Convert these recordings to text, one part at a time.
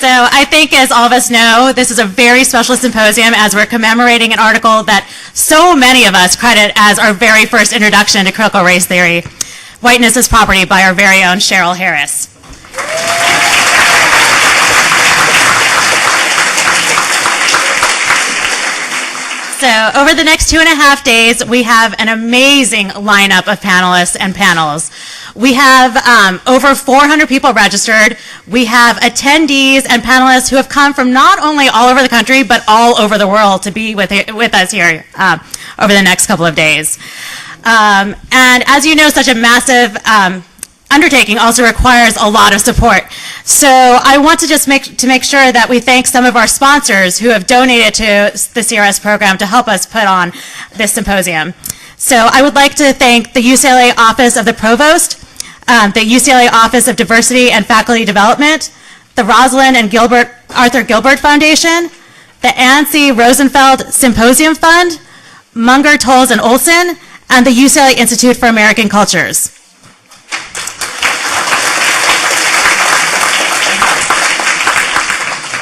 So I think, as all of us know, this is a very special symposium as we're commemorating an article that so many of us credit as our very first introduction to critical race theory, Whiteness as Property, by our very own Cheryl Harris. So over the next 2.5 days, we have an amazing lineup of panelists and panels. We have over 400 people registered. We have attendees and panelists who have come from not only all over the country, but all over the world to be with us here over the next couple of days. And as you know, such a massive undertaking also requires a lot of support. So I want to just make sure that we thank some of our sponsors who have donated to the CRS program to help us put on this symposium. So I would like to thank the UCLA Office of the Provost, the UCLA Office of Diversity and Faculty Development, the Rosalind and Arthur Gilbert Foundation, the Ann C. Rosenfeld Symposium Fund, Munger, Tolles, and Olson, and the UCLA Institute for American Cultures.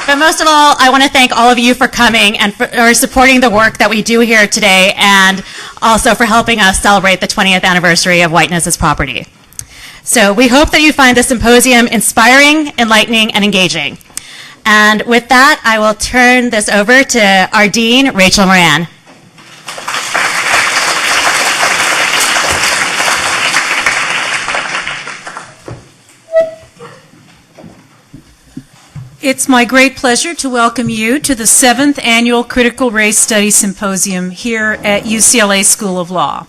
But most of all, I want to thank all of you for coming and for supporting the work that we do here today, and also for helping us celebrate the 20th anniversary of Whiteness as Property. So we hope that you find this symposium inspiring, enlightening, and engaging. And with that, I will turn this over to our Dean, Rachel Moran. It's my great pleasure to welcome you to the 7th Annual Critical Race Studies Symposium here at UCLA School of Law.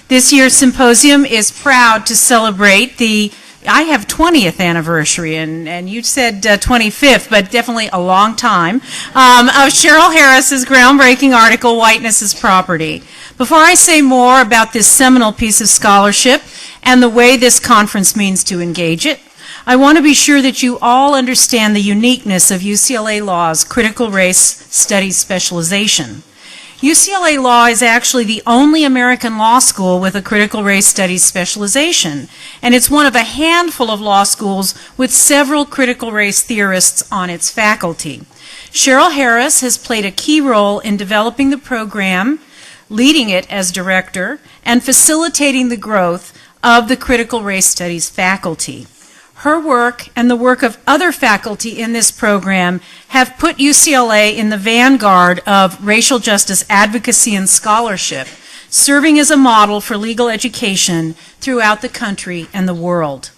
This year's symposium is proud to celebrate the, I have 20th anniversary, and you said 25th, but definitely a long time, of Cheryl Harris's groundbreaking article, Whiteness as Property. Before I say more about this seminal piece of scholarship and the way this conference means to engage it, I want to be sure that you all understand the uniqueness of UCLA Law's critical race studies specialization. UCLA Law is actually the only American law school with a critical race studies specialization, and it's one of a handful of law schools with several critical race theorists on its faculty. Cheryl Harris has played a key role in developing the program, leading it as director, and facilitating the growth of the critical race studies faculty. Her work and the work of other faculty in this program have put UCLA in the vanguard of racial justice advocacy and scholarship, serving as a model for legal education throughout the country and the world.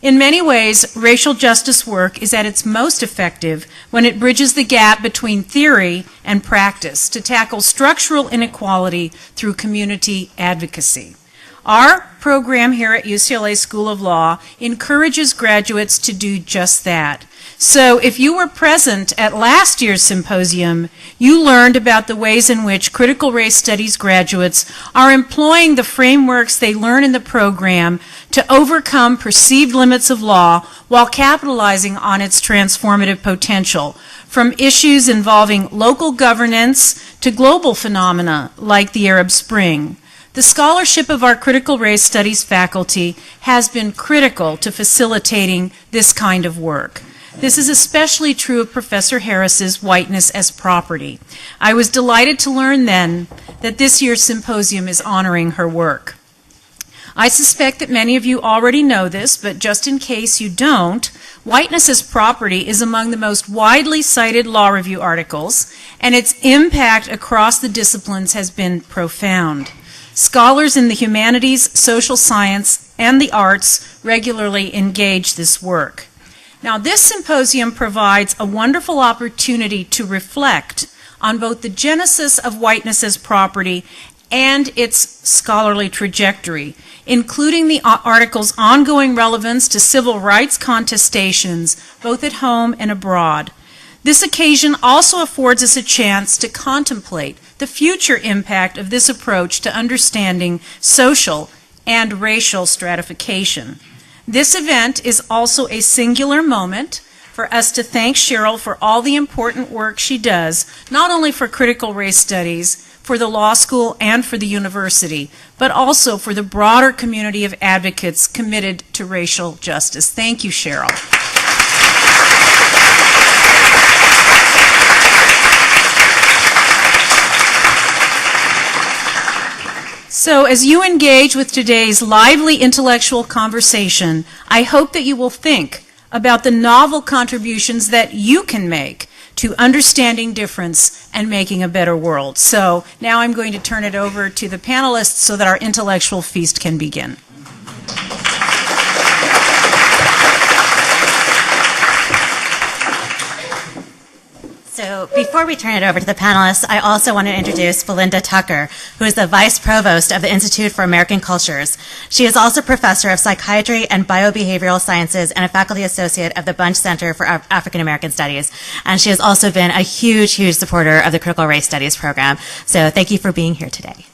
In many ways, racial justice work is at its most effective when it bridges the gap between theory and practice to tackle structural inequality through community advocacy. Our program here at UCLA School of Law encourages graduates to do just that. So if you were present at last year's symposium, you learned about the ways in which critical race studies graduates are employing the frameworks they learn in the program to overcome perceived limits of law while capitalizing on its transformative potential, from issues involving local governance to global phenomena like the Arab Spring. The scholarship of our critical race studies faculty has been critical to facilitating this kind of work. This is especially true of Professor Harris's Whiteness as Property. I was delighted to learn then that this year's symposium is honoring her work. I suspect that many of you already know this, but just in case you don't, Whiteness as Property is among the most widely cited law review articles, and its impact across the disciplines has been profound. Scholars in the humanities, social science, and the arts regularly engage this work. Now, this symposium provides a wonderful opportunity to reflect on both the genesis of Whiteness as Property and its scholarly trajectory, including the article's ongoing relevance to civil rights contestations, both at home and abroad. This occasion also affords us a chance to contemplate the future impact of this approach to understanding social and racial stratification. This event is also a singular moment for us to thank Cheryl for all the important work she does, not only for critical race studies, for the law school and for the university, but also for the broader community of advocates committed to racial justice. Thank you, Cheryl. So as you engage with today's lively intellectual conversation, I hope that you will think about the novel contributions that you can make to understanding difference and making a better world. So now I'm going to turn it over to the panelists so that our intellectual feast can begin. So before we turn it over to the panelists, I also want to introduce Belinda Tucker, who is the Vice Provost of the Institute for American Cultures. She is also Professor of Psychiatry and Biobehavioral Sciences and a Faculty Associate of the Bunch Center for African American Studies. And she has also been a huge, huge supporter of the Critical Race Studies program. So thank you for being here today.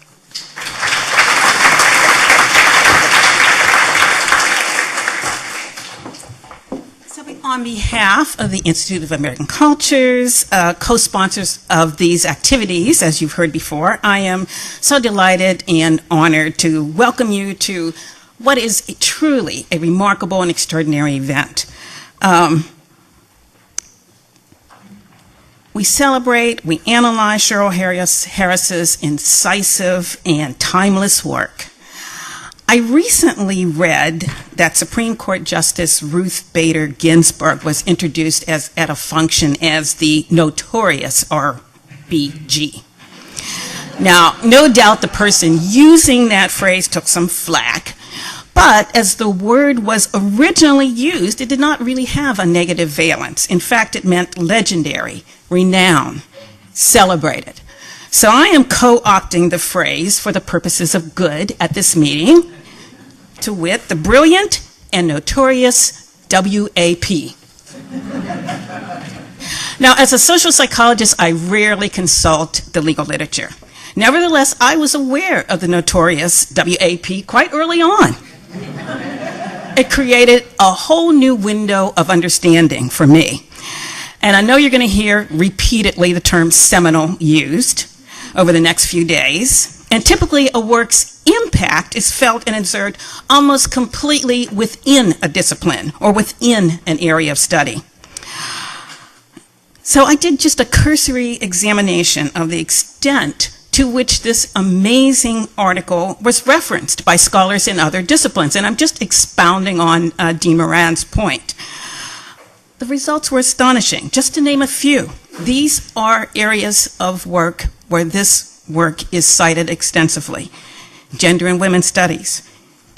On behalf of the Institute of American Cultures, co-sponsors of these activities, as you've heard before, I am so delighted and honored to welcome you to what is truly a remarkable and extraordinary event. We celebrate, we analyze Cheryl Harris's incisive and timeless work. I recently read that Supreme Court Justice Ruth Bader Ginsburg was introduced at a function as the notorious RBG. Now, no doubt the person using that phrase took some flack, but as the word was originally used, it did not really have a negative valence. In fact, it meant legendary, renowned, celebrated. So I am co-opting the phrase for the purposes of good at this meeting, to wit, the brilliant and notorious WAP. Now, as a social psychologist, I rarely consult the legal literature. Nevertheless, I was aware of the notorious WAP quite early on. It created a whole new window of understanding for me. And I know you're going to hear repeatedly the term seminal used over the next few days. And typically a work's impact is felt and observed almost completely within a discipline or within an area of study. So I did just a cursory examination of the extent to which this amazing article was referenced by scholars in other disciplines. And I'm just expounding on Dee Moran's point. The results were astonishing. Just to name a few, these are areas of work where this work is cited extensively: gender and women's studies,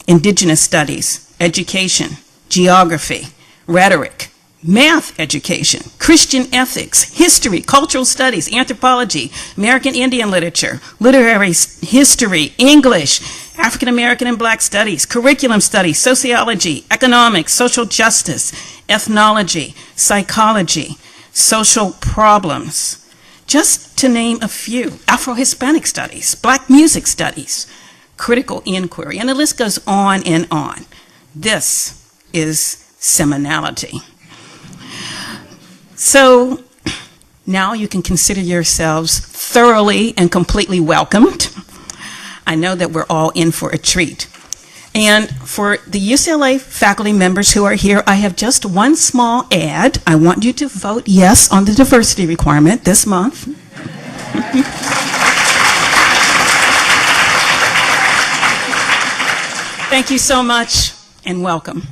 indigenous studies, education, geography, rhetoric, math education, Christian ethics, history, cultural studies, anthropology, American Indian literature, literary history, English, African American and Black studies, curriculum studies, sociology, economics, social justice, ethnology, psychology, social problems. Just to name a few: Afro-Hispanic studies, Black music studies, critical inquiry, and the list goes on and on. This is seminality. So now you can consider yourselves thoroughly and completely welcomed. I know that we're all in for a treat. And for the UCLA faculty members who are here, I have just one small ad. I want you to vote yes on the diversity requirement this month. Thank you so much, and welcome.